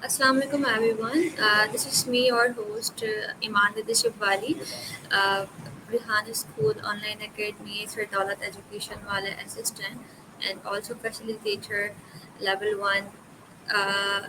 Assalamu alaikum everyone. This is me, your host, Iman Shibwali, uh, Rihan School Online Academy, Sir Daulat Education Wala Assistant, and also Facilitator Level 1. Uh,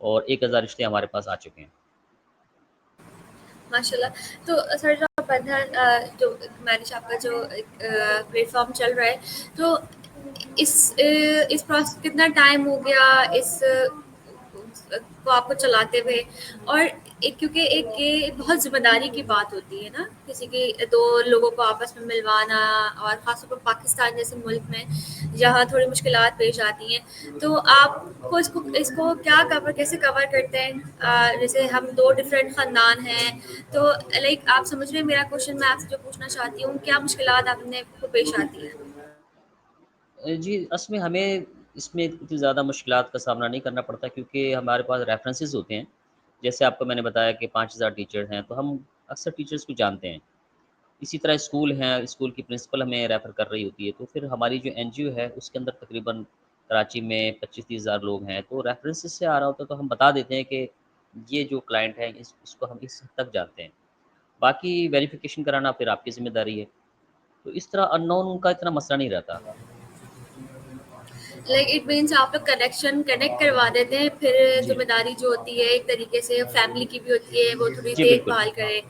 اور 1000 رشتے ہمارے پاس آ چکے ہیں۔ ماشاء اللہ۔ تو سر جو بندھن جو مینج آپ کا جو پلیٹ فارم چل رہا ہے، تو اس پروسیس کتنا ٹائم ہو گیا اس کو آپ کو چلاتے ہوئے؟ اور کیونکہ ایک یہ بہت ذمہ داری کی بات ہوتی ہے نا، کسی کی دو لوگوں کو آپس میں ملوانا، اور خاص طور پر پاکستان جیسے ملک میں جہاں تھوڑی مشکلات پیش آتی ہیں، تو آپ کو اس کو کیا کیسے کور کرتے ہیں؟ جیسے ہم دو ڈفرینٹ خاندان ہیں، تو لائک آپ سمجھ رہے ہیں میرا کوشچن؟ میں آپ سے جو پوچھنا چاہتی ہوں، کیا مشکلات آپ نے کو پیش آتی ہیں؟ جی، اصل میں ہمیں اس میں اتنی زیادہ مشکلات کا سامنا نہیں کرنا پڑتا، کیونکہ ہمارے پاس ریفرنسز ہوتے ہیں۔ جیسے آپ کو میں نے بتایا کہ 5000 ٹیچر ہیں، تو ہم اکثر ٹیچرز کو جانتے ہیں۔ اسی طرح اسکول ہیں، اسکول کی پرنسپل ہمیں ریفر کر رہی ہوتی ہے، تو پھر ہماری جو این جی او ہے اس کے اندر تقریباً کراچی میں 25-30 ہزار لوگ ہیں، تو ریفرنسز سے آ رہا ہوتا ہے، تو ہم بتا دیتے ہیں کہ یہ جو کلائنٹ ہے اس کو ہم اس حد تک جانتے ہیں۔ باقی ویریفیکیشن کرانا پھر آپ کی ذمہ داری ہے۔ تو اس طرح ان نون کا اتنا مسئلہ نہیں رہتا۔ لائک اٹ مینس آپ لوگ کنیکٹ کروا دیتے ہیں، پھر جی ذمہ داری جو ہوتی ہے ایک طریقے سے فیملی کی بھی ہوتی ہے، وہ تھوڑی جی دیکھ بالکل۔ بھال کرے۔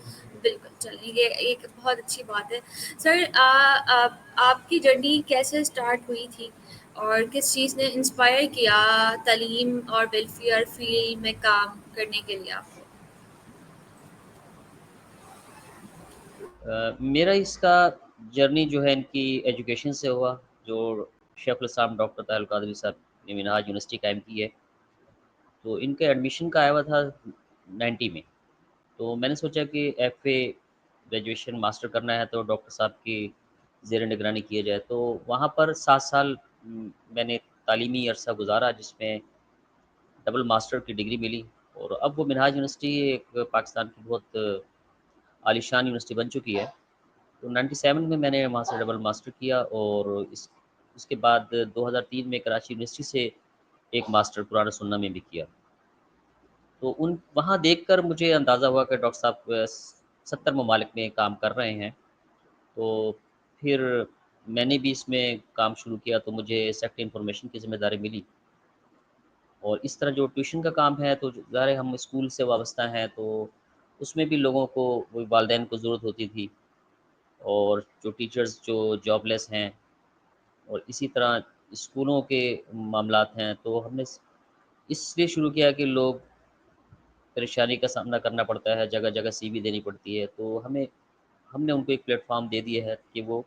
بالکل، چلیے یہ ایک بہت اچھی بات ہے۔ سر آپ کی جرنی کیسے اسٹارٹ ہوئی تھی، اور کس چیز نے انسپائر کیا تعلیم اور ویلفیئر فیلڈ میں کام کرنے کے لیے آپ کو؟ میرا اس کا جرنی جو ہے ان کی ایجوکیشن سے ہوا، جو شیخ الاسلام ڈاکٹر طاہر القادری صاحب نے منہاج یونیورسٹی قائم کی ہے، تو ان کے ایڈمیشن کا آیا ہوا تھا 90 میں۔ تو میں نے سوچا کہ ایف اے گریجویشن ماسٹر کرنا ہے تو ڈاکٹر صاحب کی زیر نگرانی کیا جائے، تو وہاں پر 7 سال میں نے تعلیمی عرصہ گزارا، جس میں ڈبل ماسٹر کی ڈگری ملی۔ اور اب وہ منہاج یونیورسٹی ایک پاکستان کی بہت عالیشان یونیورسٹی بن چکی ہے۔ تو 97 میں میں نے وہاں سے ڈبل ماسٹر کیا، اور اس کے بعد 2003 میں کراچی یونیورسٹی سے ایک ماسٹر قرآن و سنہ میں بھی کیا۔ تو وہاں دیکھ کر مجھے اندازہ ہوا کہ ڈاکٹر صاحب 70 ممالک میں کام کر رہے ہیں۔ تو پھر میں نے بھی اس میں کام شروع کیا، تو مجھے سیکٹر انفارمیشن کی ذمہ داری ملی۔ اور اس طرح جو ٹیوشن کا کام ہے، تو ظاہر ہے ہم اسکول سے وابستہ ہیں، تو اس میں بھی لوگوں کو وہ والدین کو ضرورت ہوتی تھی، اور جو ٹیچرز جو جاب لیس ہیں، اور اسی طرح اسکولوں کے معاملات ہیں، تو ہم نے اس لیے شروع کیا کہ لوگ پریشانی کا سامنا کرنا پڑتا ہے، جگہ جگہ سی وی دینی پڑتی ہے، تو ہم نے ان کو ایک پلیٹ فارم دے دیا ہے کہ وہ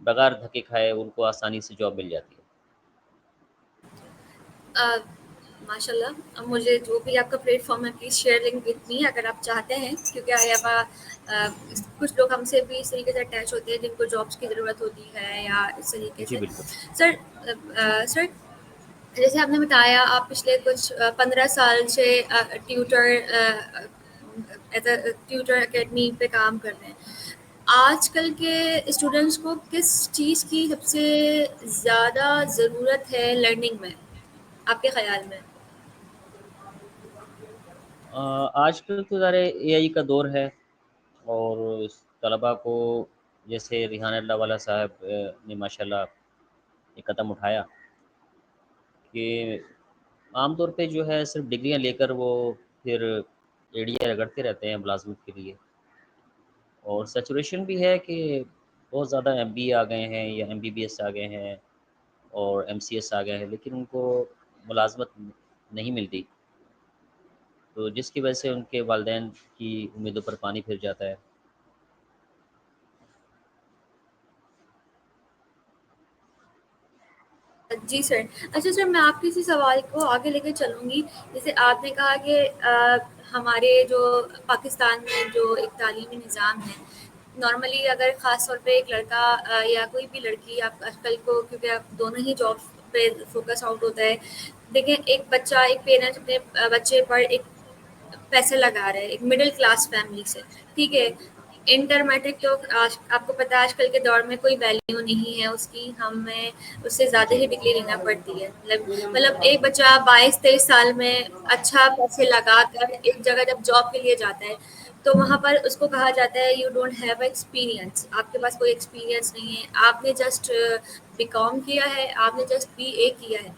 بغیر دھکے کھائے ان کو آسانی سے جاب مل جاتی ہے۔ ماشاء اللہ، مجھے جو بھی آپ کا پلیٹ فارم ہے please share link with me اگر آپ چاہتے ہیں، کیونکہ آئی ہیو کچھ لوگ ہم سے بھی اس طریقے سے اٹیچ ہوتے ہیں جن کو جابس کی ضرورت ہوتی ہے یا اس طریقے جی سے۔ بالکل۔ سر سر جیسے آپ نے بتایا آپ پچھلے کچھ 15 سال سے tutor as a tutor academy پہ کام کر رہے ہیں۔ آج کل کے اسٹوڈنٹس کو کس چیز کی سب سے زیادہ ضرورت ہے لرننگ میں، آپ کے خیال میں؟ آج کل تو ظاہر اے آئی کا دور ہے، اور طلباء کو جیسے ریحان اللہ والا صاحب نے ماشاء اللہ یہ قدم اٹھایا کہ عام طور پہ جو ہے صرف ڈگریاں لے کر وہ پھر ایڑیاں رگڑتے رہتے ہیں ملازمت کے لیے۔ اور سچوریشن بھی ہے کہ بہت زیادہ ایم بی اے آ گئے ہیں، یا ایم بی بی ایس آ گئے ہیں، اور ایم سی ایس آ گئے ہیں، لیکن ان کو ملازمت نہیں ملتی، تو جس کی وجہ سے ان کے والدین کی امیدوں پر پانی پھر جاتا ہے۔ جی سر۔ اچھا سر، میں آپ کے اسی سوال کو آگے لے کے چلوں گی۔ جیسے آپ نے کہا کہ ہمارے جو پاکستان میں جو ایک تعلیمی نظام ہے، نارملی اگر خاص طور پہ ایک لڑکا یا کوئی بھی لڑکی، آپ آج کل کو کیونکہ آپ دونوں ہی جاب پہ فوکس آؤٹ ہوتا ہے، دیکھیں ایک بچہ، ایک پیرنٹ اپنے بچے پر ایک پیسے لگا رہے ہیں ایک مڈل کلاس فیملی سے، ٹھیک ہے۔ انٹر میٹرک تو آپ کو پتہ ہے آج کل کے دور میں کوئی ویلیو نہیں ہے اس کی، ہمیں اس سے زیادہ جی ہی ڈگری لینا پڑتی ہے۔ مطلب ایک بچہ 22-23 سال میں اچھا پیسے لگا کر ایک جگہ جب جاب کے لیے جاتا ہے، تو وہاں پر اس کو کہا جاتا ہے یو ڈونٹ ہیو ایکسپیرینس، آپ کے پاس کوئی ایکسپیرینس نہیں ہے، آپ نے جسٹ بی کام کیا ہے، آپ نے جسٹ بی اے کیا ہے۔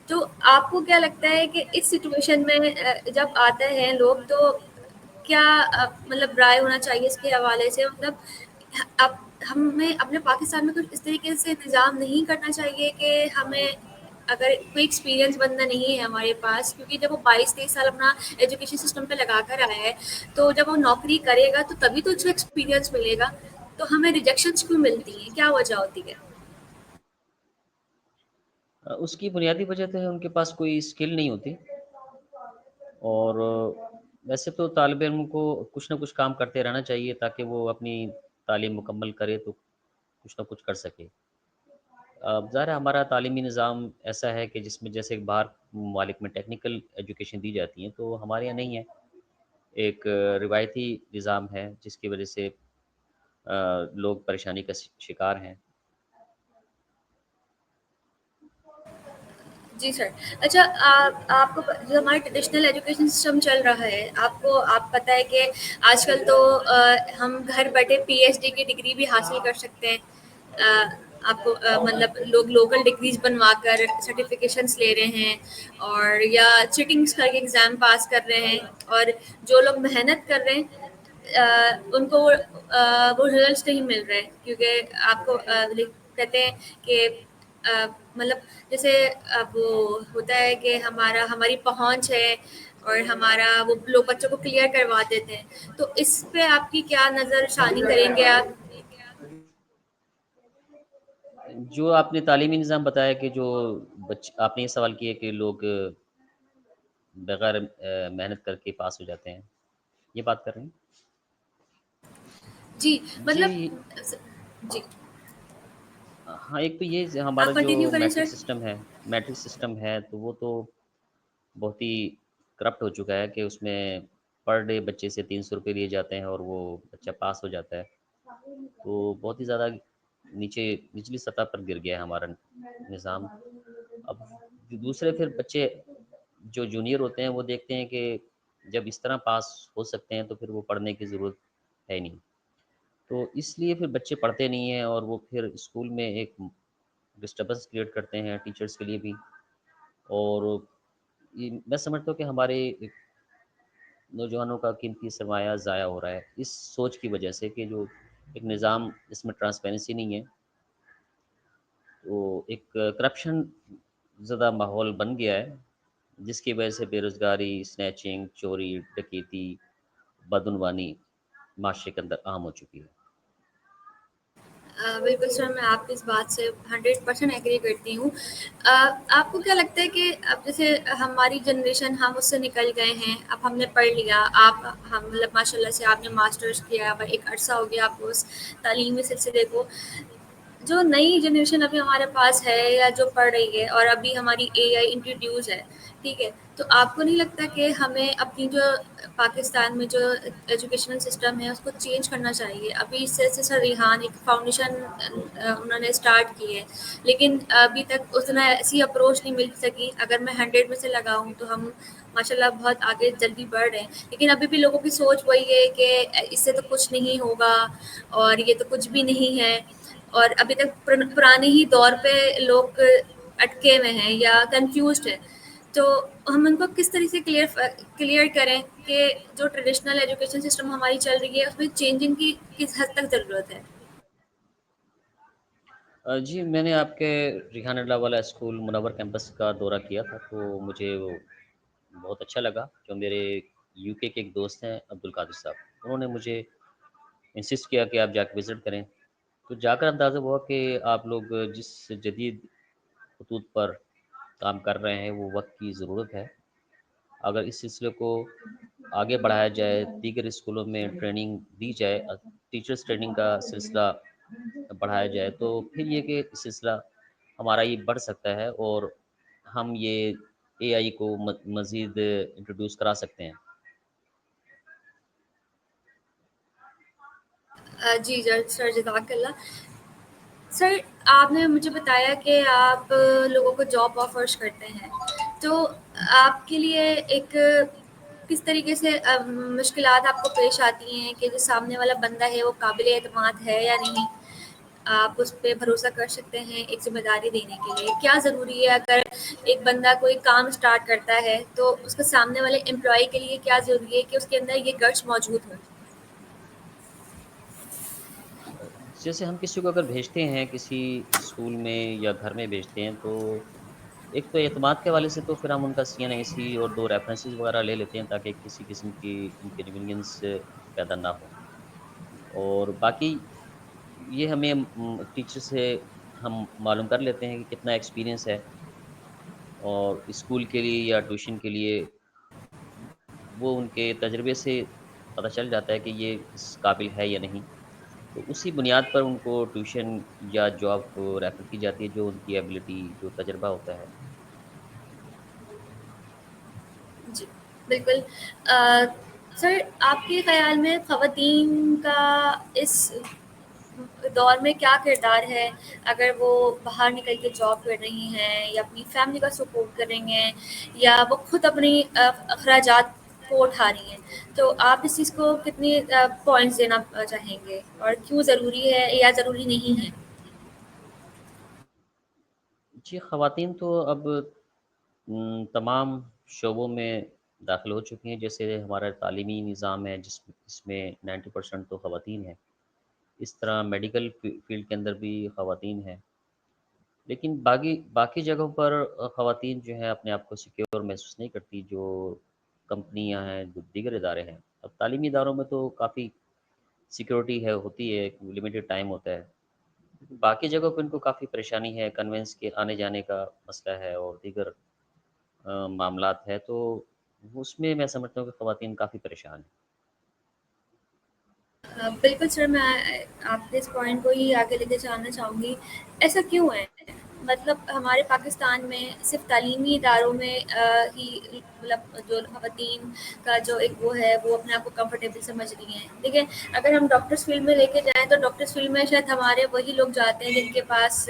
تو آپ کو کیا لگتا ہے کہ اس سچویشن میں جب آتے ہیں لوگ تو کیا مطلب رائے ہونا چاہیے اس کے حوالے سے؟ مطلب اب ہمیں اپنے پاکستان میں کچھ اس طریقے سے انتظام نہیں کرنا چاہیے کہ ہمیں اگر کوئی ایکسپیرینس بندہ نہیں ہے ہمارے پاس، کیونکہ جب وہ 22-23 سال اپنا ایجوکیشن سسٹم پہ لگا کر آیا ہے تو جب وہ نوکری کرے گا تو تبھی تو اس کو ایکسپیرینس ملے گا، تو ہمیں ریجیکشنس کیوں ملتی ہیں؟ کیا وجہ ہوتی ہے؟ اس کی بنیادی وجہ تو ہے ان کے پاس کوئی اسکل نہیں ہوتی، اور ویسے تو طالب علم کو کچھ نہ کچھ کام کرتے رہنا چاہیے تاکہ وہ اپنی تعلیم مکمل کرے تو کچھ نہ کچھ کر سکے۔ ظاہر ہے ہمارا تعلیمی نظام ایسا ہے کہ جس میں جیسے باہر ممالک میں ٹیکنیکل ایجوکیشن دی جاتی ہیں تو ہمارے یہاں نہیں ہے، ایک روایتی نظام ہے جس کی وجہ سے لوگ پریشانی کا شکار ہیں۔ جی سر۔ اچھا، آپ کو جو ہمارا ٹریڈیشنل ایجوکیشن سسٹم چل رہا ہے، آپ پتہ ہے کہ آج کل تو ہم گھر بیٹھے پی ایچ ڈی کی ڈگری بھی حاصل کر سکتے ہیں۔ آپ کو مطلب لوگ لوکل ڈگریز بنوا کر سرٹیفکیشنس لے رہے ہیں، اور یا چیٹنگس کر کے ایگزام پاس کر رہے ہیں، اور جو لوگ محنت کر رہے ہیں ان کو وہ رزلٹس نہیں مل رہے، کیونکہ آپ کو کہتے ہیں کہ مطلب جیسے اب وہ ہوتا ہے کہ ہماری پہنچ ہے اور ہمارا وہ لوگ بچوں کو کلیئر کروا دیتے ہیں، تو اس پہ آپ کی کیا نظر ثانی کریں گے آپ؟ جو آپ نے تعلیمی نظام بتایا کہ جو آپ نے یہ سوال کیا کہ لوگ بغیر محنت کر کے پاس ہو جاتے ہیں، یہ بات کر رہے ہیں؟ جی مطلب، جی جی ہاں، ایک تو یہ ہمارا آپ جو کنٹینیو کریں سر۔ میٹرک سسٹم ہے تو وہ تو بہت ہی کرپٹ ہو چکا ہے کہ اس میں پر ڈے بچے سے 300 روپئے لیے جاتے ہیں اور وہ بچہ پاس ہو جاتا ہے، تو بہت ہی زیادہ نچلی سطح پر گر گیا ہے ہمارا نظام۔ اب دوسرے پھر بچے جو جونیئر ہوتے ہیں وہ دیکھتے ہیں کہ جب اس طرح پاس ہو سکتے ہیں تو پھر وہ پڑھنے کی ضرورت ہے ہی نہیں، تو اس لیے پھر بچے پڑھتے نہیں ہیں اور وہ پھر اسکول میں ایک ڈسٹربنس کریٹ کرتے ہیں ٹیچرس کے لیے بھی، اور یہ میں سمجھتا ہوں کہ ہمارے نوجوانوں کا قیمتی سرمایہ ضائع ہو رہا ہے اس سوچ کی وجہ سے کہ جو ایک نظام اس میں ٹرانسپیرنسی نہیں ہے، تو ایک کرپشن زدہ ماحول بن گیا ہے جس کی وجہ سے بے روزگاری، اسنیچنگ، چوری، ڈکیتی، بدعنوانی معاشرے کے اندر عام ہو چکی ہے۔ بالکل سر، میں آپ کی اس بات سے 100% ایگری کرتی ہوں۔ آپ کو کیا لگتا ہے کہ اب جیسے ہماری جنریشن، ہم اس سے نکل گئے ہیں، اب ہم نے پڑھ لیا، ہم مطلب ماشاء اللہ سے آپ نے ماسٹرس کیا، اب ایک عرصہ ہو گیا آپ کو اس تعلیمی سلسلے کو، جو نئی جنریشن ابھی ہمارے پاس ہے یا جو پڑھ رہی ہے، اور ابھی ہماری اے آئی انٹروڈیوس ہے، ٹھیک ہے، تو آپ کو نہیں لگتا کہ ہمیں اپنی جو پاکستان میں جو ایجوکیشنل سسٹم ہے اس کو چینج کرنا چاہیے؟ ابھی اس سے سر ریحان ایک فاؤنڈیشن انہوں نے اسٹارٹ کی ہے، لیکن ابھی تک اتنا ایسی اپروچ نہیں مل سکی۔ اگر میں 100 میں سے لگاؤں تو ہم ماشاء اللہ بہت آگے جلدی بڑھ رہے ہیں، لیکن ابھی بھی لوگوں کی سوچ وہی ہے کہ اس سے تو کچھ نہیں ہوگا اور یہ تو کچھ بھی نہیں ہے، اور ابھی تک پرانے ہی دور پہ لوگ اٹکے ہوئے ہیں یا کنفیوزڈ ہیں۔ تو ہم ان کو کس طرح سے کلیئر کریں کہ جو ٹریڈیشنل ایجوکیشن سسٹم ہماری چل رہی ہے اس میں چینجنگ کی کس حد تک ضرورت ہے؟ جی میں نے آپ کے ریحان اللہ والا اسکول منور کیمپس کا دورہ کیا تھا، تو مجھے وہ بہت اچھا لگا۔ جو میرے یو کے ایک دوست ہیں عبد القادر صاحب، انہوں نے مجھے انسسٹ کیا کہ آپ جا کے وزٹ کریں، تو جا کر اندازہ ہوا کہ آپ لوگ جس جدید خطوط پر کام کر رہے ہیں وہ وقت کی ضرورت ہے۔ اگر اس سلسلے کو آگے بڑھایا جائے، دیگر اسکولوں میں ٹریننگ دی جائے، ٹیچرس ٹریننگ کا سلسلہ بڑھایا جائے، تو پھر یہ کہ سلسلہ ہمارا یہ بڑھ سکتا ہے اور ہم یہ اے آئی کو مزید انٹروڈیوس کرا سکتے ہیں۔ جی سر، جزاک اللہ۔ سر، آپ نے مجھے بتایا کہ آپ لوگوں کو جاب آفرز کرتے ہیں، تو آپ کے لیے ایک کس طریقے سے مشکلات آپ کو پیش آتی ہیں کہ جو سامنے والا بندہ ہے وہ قابل اعتماد ہے یا نہیں؟ آپ اس پہ بھروسہ کر سکتے ہیں ایک ذمہ داری دینے کے لیے؟ کیا ضروری ہے اگر ایک بندہ کوئی کام اسٹارٹ کرتا ہے تو اس کے سامنے والے امپلائی کے لیے کیا ضروری ہے کہ اس کے اندر یہ گٹس موجود ہوں؟ جیسے ہم کسی کو اگر بھیجتے ہیں کسی اسکول میں یا گھر میں بھیجتے ہیں تو ایک تو اعتماد کے حوالے سے تو پھر ہم ان کا سی این آئی سی اور 2 ریفرنسز وغیرہ لے لیتے ہیں تاکہ کسی قسم کی انکنوینئنس پیدا نہ ہو۔ اور باقی یہ ہمیں ٹیچر سے ہم معلوم کر لیتے ہیں کہ کتنا ایکسپیرئنس ہے، اور اسکول کے لیے یا ٹیوشن کے لیے وہ ان کے تجربے سے پتہ چل جاتا ہے کہ یہ اس قابل ہے یا نہیں۔ تو اسی بنیاد پر ان کو ٹیوشن یا جاب ریفر کی جاتی ہے جو ان کی ایبلٹی جو تجربہ ہوتا ہے۔ جی بالکل۔ سر، آپ کے خیال میں خواتین کا اس دور میں کیا کردار ہے؟ اگر وہ باہر نکل کے جاب کر رہی ہیں یا اپنی فیملی کا سپورٹ کر رہی ہیں یا وہ خود اپنی اخراجات کو اٹھا رہی ہیں، تو آپ اس چیز کو کتنی پوائنٹس دینا چاہیں گے اور کیوں ضروری ہے یا ضروری نہیں ہے؟ جی، خواتین تو اب تمام شعبوں میں داخل ہو چکی ہیں، جیسے ہمارا تعلیمی نظام ہے جس میں 90% تو خواتین ہیں، اس طرح میڈیکل فیلڈ کے اندر بھی خواتین ہیں، لیکن باقی جگہوں پر خواتین جو ہیں اپنے آپ کو سیکیور محسوس نہیں کرتی، جو کمپنیاں ہیں، جو دیگر ادارے ہیں۔ اب تعلیمی اداروں میں تو کافی سیکورٹی ہے، ہوتی ہے، ایک لمیٹڈ ٹائم ہوتا ہے، باقی جگہوں پہ ان کو کافی پریشانی ہے، کنوینس کے آنے جانے کا مسئلہ ہے اور دیگر معاملات ہے، تو اس میں سمجھتا ہوں کہ خواتین کافی پریشان ہیں۔ بالکل سر، میں آپ کے اس پوائنٹ کو ہی آگے لے کے جاننا چاہوں گی، ایسا کیوں ہے؟ مطلب ہمارے پاکستان میں صرف تعلیمی اداروں میں ہی مطلب جو خواتین کا جو ایک وہ ہے وہ اپنے آپ کو کمفرٹیبل سمجھ رہی ہیں۔ دیکھیں، اگر ہم ڈاکٹرس فیلڈ میں لے کے جائیں تو ڈاکٹرس فیلڈ میں شاید ہمارے وہی لوگ جاتے ہیں جن کے پاس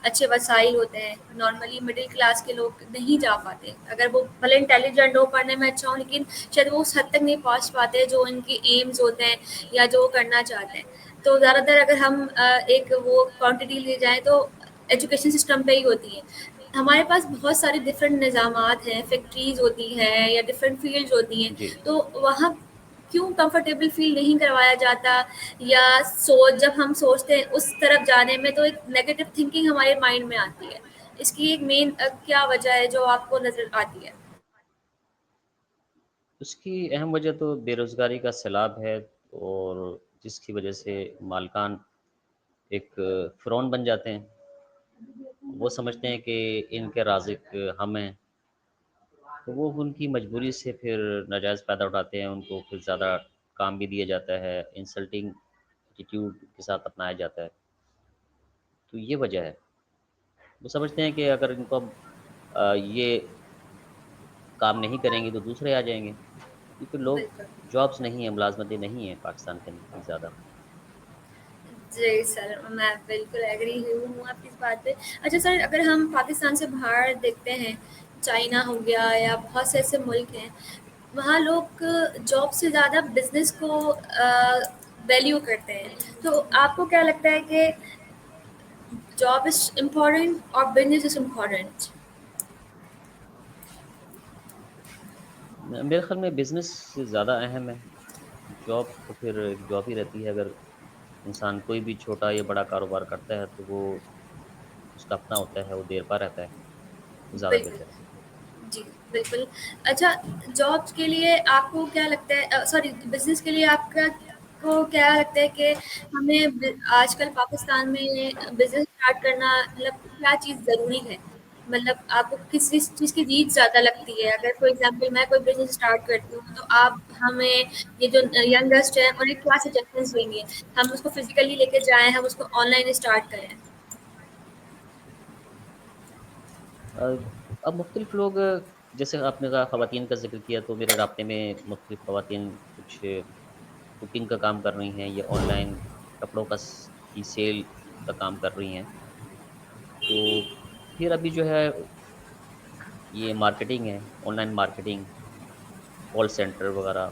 اچھے وسائل ہوتے ہیں۔ نارملی مڈل کلاس کے لوگ نہیں جا پاتے، اگر وہ بھلے انٹیلیجنٹ ہو، پڑھنے میں اچھا ہو، لیکن شاید وہ اس حد تک نہیں پہنچ پاتے جو ان کی ایمز ہوتے ہیں یا جو وہ کرنا چاہتے ہیں۔ تو زیادہ تر اگر ہم ایک وہ کوانٹٹی لے جائیں تو ایجوکیشن سسٹم پہ ہی ہوتی ہے۔ ہمارے پاس بہت سارے ڈفرینٹ نظامات ہیں، فیکٹریز ہوتی ہیں یا ڈفرینٹ فیلڈز ہوتی ہیں، جی، تو وہاں کیوں کمفرٹیبل فیل نہیں کروایا جاتا؟ یا جب ہم سوچتے ہیں اس طرف جانے میں تو ایک نیگیٹو تھنکنگ ہمارے مائنڈ میں آتی ہے، اس کی ایک مین کیا وجہ ہے جو آپ کو نظر آتی ہے؟ اس کی اہم وجہ تو بے روزگاری کا سیلاب ہے، اور جس کی وجہ سے مالکان ایک فرعون بن جاتے ہیں، وہ سمجھتے ہیں کہ ان کے رازق ہم ہیں، تو وہ ان کی مجبوری سے پھر ناجائز فائدہ اٹھاتے ہیں، ان کو پھر زیادہ کام بھی دیا جاتا ہے، انسلٹنگ ایٹیٹیوڈ کے ساتھ اپنایا جاتا ہے، تو یہ وجہ ہے۔ وہ سمجھتے ہیں کہ اگر ان کو یہ کام نہیں کریں گے تو دوسرے آ جائیں گے، کیونکہ لوگ بالکل جابس نہیں ہیں، ملازمتیں نہیں ہیں پاکستان کے اندر زیادہ۔ جی سر، میں بالکل ایگری ہوں آپ کی اس بات پہ۔ اچھا سر، اگر ہم پاکستان سے باہر دیکھتے ہیں، چائنا ہو گیا یا بہت سے ایسے ملک ہیں، وہاں لوگ جاب سے زیادہ بزنس کو ویلیو کرتے ہیں۔ تو آپ کو کیا لگتا ہے کہ جاب از امپورٹنٹ اور بزنس از امپورٹنٹ؟ میرے خیال میں بزنس سے زیادہ اہم ہے، جاب تو پھر ایک جاب ہی رہتی ہے، اگر انسان کوئی بھی چھوٹا یا بڑا کاروبار کرتا ہے تو وہ اس کا اپنا ہوتا ہے، وہ دیر پا رہتا ہے، وہ زیادہ بالکل، بہتر ہے۔ جی بالکل۔ اچھا، جاب کے لیے آپ کو کیا لگتا ہے، سوری بزنس کے لیے آپ کا کو کیا لگتا ہے کہ ہمیں آج کل پاکستان میں بزنس اسٹارٹ کرنا مطلب کیا چیز ضروری ہے؟ مطلب آپ کو کس چیز کی نیڈ زیادہ لگتی ہے؟ اگر فار ایگزامپل میں کوئی بزنس اسٹارٹ کرتی ہوں تو آپ ہمیں یہ جو ینگسٹ ہیں انہیں کیا سجیشنس دیں گے؟ ہم اس کو فزیکلی لے کے جائیں، ہم اس کو آن لائن اسٹارٹ کریں؟ اب مختلف لوگ، جیسے آپ نے کہا خواتین کا ذکر کیا، تو میرے رابطے میں مختلف خواتین کچھ کوکنگ کا کام کر رہی ہیں، یا آن لائن کپڑوں کی سیل کا کام کر رہی ہیں، تو پھر ابھی جو ہے یہ مارکیٹنگ ہے، on line marketing, call centre وغیرہ،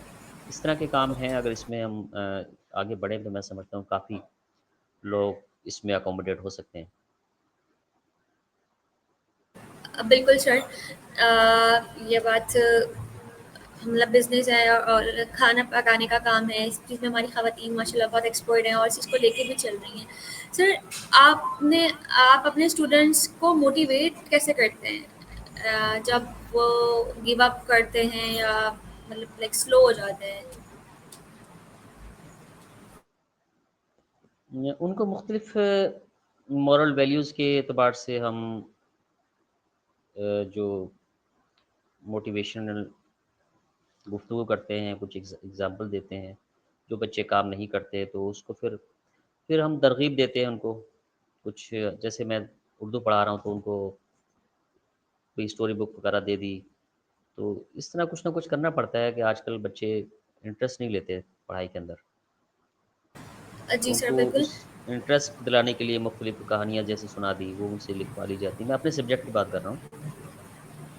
اس طرح کے کام ہیں، اگر اس میں ہم آگے بڑھیں تو میں سمجھتا ہوں کافی لوگ اس میں اکوموڈیٹ ہو سکتے ہیں؟ بالکل سر، یہ بات ہمارا بزنس ہے اور کھانا پکانے کا کام ہے، اس چیز میں ہماری خواتین ماشاء اللہ بہت ایکسپرٹ ہیں اور اس چیز کو لے کے بھی چل رہی ہیں سر۔ آپ اپنے اسٹوڈینٹس کو موٹیویٹ کیسے کرتے ہیں جب وہ گیو اپ کرتے ہیں یا مطلب لائک سلو ہو جاتے ہیں؟ ان کو مختلف مورل ویلیوز کے اعتبار سے ہم جو موٹیویشنل گفتگو کرتے ہیں، کچھ اگزامپل دیتے ہیں۔ جو بچے کام نہیں کرتے تو اس کو پھر ہم ترغیب دیتے ہیں ان کو کچھ، جیسے میں اردو پڑھا رہا ہوں تو ان کو کوئی اسٹوری بک وغیرہ دے دی۔ تو اس طرح کچھ نہ کچھ کرنا پڑتا ہے کہ آج کل بچے انٹرسٹ نہیں لیتے پڑھائی کے اندر، تو جی ان سر کو بالکل۔ اس انٹرسٹ دلانے کے لیے مختلف کہانیاں جیسے سنا دی، وہ ان سے لکھوا لی جاتی ہیں۔ میں اپنے سبجیکٹ کی بات کر رہا ہوں،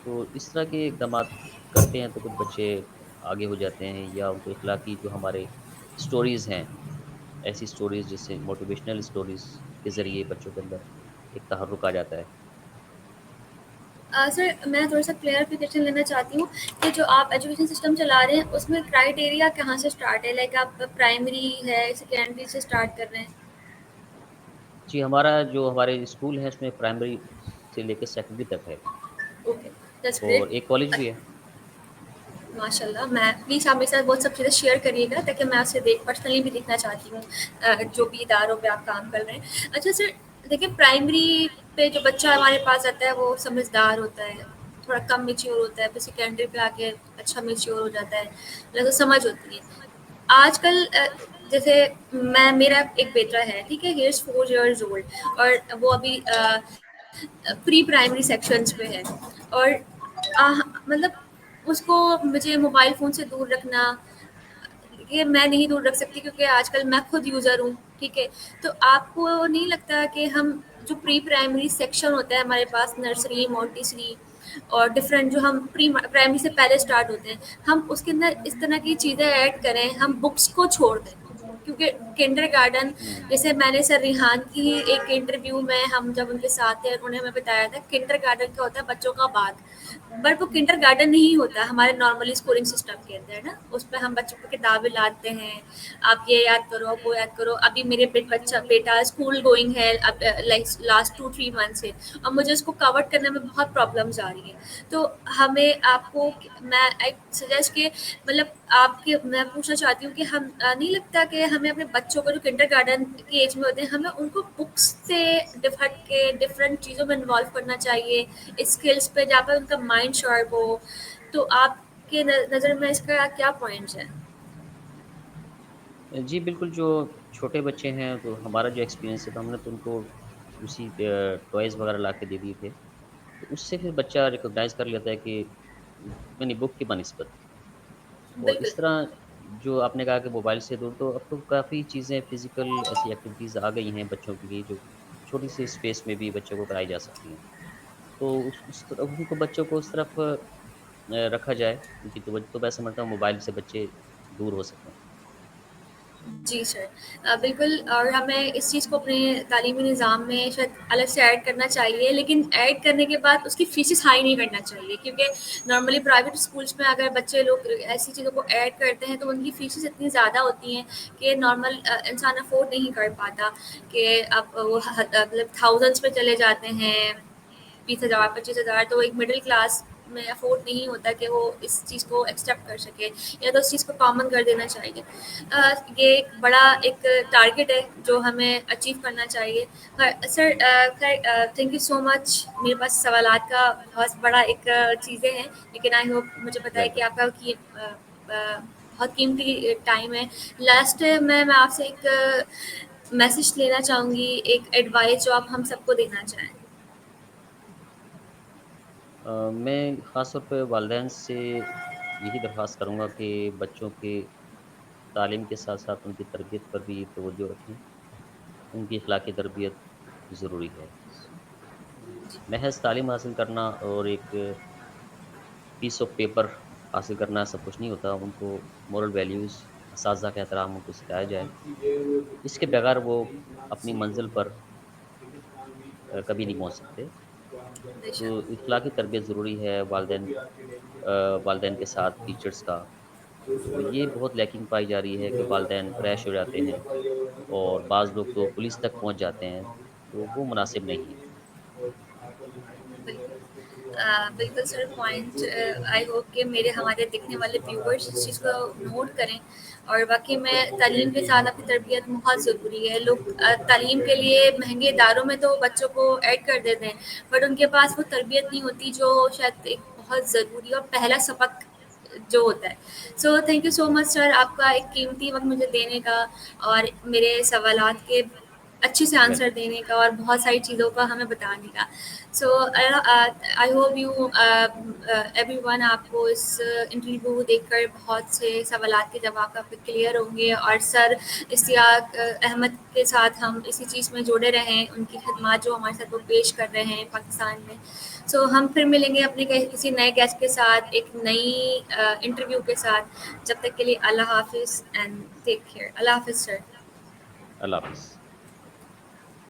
تو اس طرح کے اقدامات کرتے ہیں تو کچھ بچے آگے ہو جاتے ہیں، یا ان کو اخلاقی جو ہمارے اسٹوریز ہیں، ایسی اسٹوریز جس سے موٹیویشنل اسٹوریز کے ذریعے بچوں کے اندر ایک تحرک آ جاتا ہے۔ سر میں تھوڑا سا کلیئرفیکیشن لینا چاہتی ہوں کہ جو آپ ایجوکیشن سسٹم چلا رہے ہیں اس میں کرائیٹیریا کہاں سے اسٹارٹ ہے؟ لائک آپ پرائمری ہے سیکنڈری سے اسٹارٹ کر رہے ہیں؟ جی، ہمارے اسکول ہے اس میں پرائمری سے لے کے سیکنڈری تک ہے، اوکے، دیٹس اور گریٹ۔ ایک کالج بھی ہے۔ ماشاء اللہ، میں پلیز آپ میرے ساتھ بہت سب چیزیں شیئر کریے گا تاکہ میں آپ سے پرسنلی بھی دیکھنا چاہتی ہوں جو جی بھی اداروں پہ آپ کام کر رہے ہیں۔ اچھا سر، دیکھیں پرائمری پہ جو بچہ ہمارے پاس آتا ہے وہ سمجھدار ہوتا ہے، تھوڑا کم میچیور ہوتا ہے، پھر سیکنڈری پہ آ کے اچھا میچیور ہو جاتا ہے، لہٰذا سمجھ ہوتی ہے۔ آج کل جیسے میرا ایک بیٹا ہے، ٹھیک ہے، ہی از 4 years old اور وہ ابھی پری پرائمری سیکشنز پہ ہے، اور مطلب اس کو مجھے موبائل فون سے دور رکھنا، یہ میں نہیں دور رکھ سکتی کیونکہ آج کل میں خود یوزر ہوں، ٹھیک ہے۔ تو آپ کو نہیں لگتا کہ ہم جو پری پرائمری سیکشن ہوتا ہے ہمارے پاس، نرسری مونٹیسری اور ڈفرینٹ جو ہم پری پرائمری سے پہلے اسٹارٹ ہوتے ہیں، ہم اس کے اندر اس طرح کی چیزیں ایڈ کریں، ہم بکس کو چھوڑ دیں؟ کیونکہ کنڈر گارڈن، ہوں جیسے میں نے سر ریحان کی ہی ایک انٹرویو میں ہم جب ان کے ساتھ تھے، انہوں نے ہمیں بتایا تھا کنڈر گارڈن کیا ہوتا ہے، بچوں کا باغ، بٹ وہ کنڈر گارڈن نہیں ہوتا ہمارے نارملی اسکولنگ سسٹم کے اندر نا، اس پہ ہم بچوں کو کتابیں لاتے ہیں، آپ یہ یاد کرو وہ یاد کرو۔ ابھی میرے بیٹا اسکول گوئنگ ہے اب لاسٹ 2-3 months سے، اور مجھے اس کو کور کرنے میں بہت پرابلمس آ رہی ہیں۔ تو ہمیں آپ کو میں سجیسٹ کہ مطلب آپ کے میں پوچھنا چاہتی ہوں کہ ہم نہیں لگتا کہ ہمیں اپنے بچوں کو جو کنڈر گارڈن کی ایج میں ہوتے ہیں، ہمیں ان کو بکس سے ہٹ کے ڈفرینٹ چیزوں میں انوالو کرنا چاہیے، اسکلس پہ جہاں پہ ان کا مائنڈ شارپ ہو؟ تو آپ کے نظر میں اس کا کیا پوائنٹس ہیں؟ جی بالکل، جو چھوٹے بچے ہیں تو ہمارا جو ایکسپیرینس ہے تو ہم نے تو ان کو اسی ٹوائز وغیرہ لا کے دے دیے تھے، تو اس سے پھر بچہ ریکگنائز کر لیتا ہے کہ یعنی بک کی بنسبت۔ اور بالکل اس طرح جو آپ نے کہا کہ موبائل سے دور، تو اب تو کافی چیزیں فزیکل ایسی ایکٹیویٹیز آ گئی ہیں بچوں کے لیے جو چھوٹی سی اسپیس میں بھی بچوں کو کرائی جا سکتی ہیں۔ تو اس طرح ان کو بچوں کو اس طرف رکھا جائے ان کی توجہ، تو میں سمجھتا ہوں موبائل سے بچے دور ہو سکتے ہیں۔ جی سر، بالکل، اور ہمیں اس چیز کو اپنے تعلیمی نظام میں شاید الگ سے ایڈ کرنا چاہیے، لیکن ایڈ کرنے کے بعد اس کی فیسز ہائی نہیں کرنا چاہیے، کیونکہ نارملی پرائیویٹ اسکولس میں اگر بچے لوگ ایسی چیزوں کو ایڈ کرتے ہیں تو ان کی فیسز اتنی زیادہ ہوتی ہیں کہ نارمل انسان افورڈ نہیں کر پاتا، کہ اب وہ مطلب تھاؤزنڈس میں چلے جاتے ہیں، 20,000 25,000، تو ایک مڈل کلاس میں افورڈ نہیں ہوتا کہ وہ اس چیز کو ایکسیپٹ کر سکے، یا تو اس چیز کو کامن کر دینا چاہیے۔ یہ ایک بڑا ایک ٹارگیٹ ہے جو ہمیں اچیو کرنا چاہیے۔ سر خیر، تھینک یو سو مچ، میرے پاس سوالات کا بہت بڑا ایک چیزیں ہیں، لیکن آئی ہوپ مجھے پتا ہے کہ ویلکم۔ آپ کا بہت قیمتی ٹائم ہے۔ لاسٹ میں آپ سے ایک میسج لینا چاہوں گی، ایک ایڈوائس جو آپ ہم سب کو دینا چاہیں۔ میں خاص طور پہ والدین سے یہی درخواست کروں گا کہ بچوں کے تعلیم کے ساتھ ساتھ ان کی تربیت پر بھی توجہ رکھیں۔ ان کی اخلاقی تربیت ضروری ہے۔ محض تعلیم حاصل کرنا اور ایک پیس آف پیپر حاصل کرنا سب کچھ نہیں ہوتا، ان کو مورل ویلیوز اساتذہ کا احترام ان کو سکھایا جائے، اس کے بغیر وہ اپنی منزل پر کبھی نہیں پہنچ سکتے۔ بے تو شک، اخلاقی تربیت ضروری ہے، والدین کے ساتھ ٹیچرس کا۔ تو یہ بہت لیکنگ پائی جا رہی ہے کہ والدین کریش ہو جاتے ہیں اور بعض لوگ تو پولیس تک پہنچ جاتے ہیں، تو وہ مناسب نہیں ہے۔ بالکل بالکل سر، پوائنٹ آئی ہوپ کہ میرے ہمارے دیکھنے والے ویورس اس چیز کو نوٹ کریں، اور باقی میں تعلیم کے ساتھ اپنی تربیت بہت ضروری ہے۔ لوگ تعلیم کے لیے مہنگے اداروں میں تو بچوں کو ایڈ کر دیتے ہیں، بٹ ان کے پاس وہ تربیت نہیں ہوتی جو شاید ایک بہت ضروری اور پہلا سبق جو ہوتا ہے۔ سو تھینک یو سو مچ سر، آپ کا ایک قیمتی وقت مجھے دینے کا اور میرے سوالات کے اچھے سے آنسر ویلکم۔ دینے کا اور بہت ساری چیزوں کا ہمیں بتانے کا۔ So I hope you everyone, آپ کو اس انٹرویو دیکھ کر بہت سے سوالات کے جواب آپ کے کلیئر ہوں گے، اور سر اشتیاق احمد کے ساتھ ہم اسی چیز میں جڑے رہیں، ان کی خدمات جو ہمارے ساتھ وہ پیش کر رہے ہیں پاکستان میں۔ سو ہم پھر ملیں گے اپنے کسی نئے گیسٹ کے ساتھ، ایک نئی انٹرویو کے ساتھ۔ جب تک کے لیے اللہ حافظ اینڈ ٹیک کیئر۔ اللہ حافظ سر۔ اللہ حافظ۔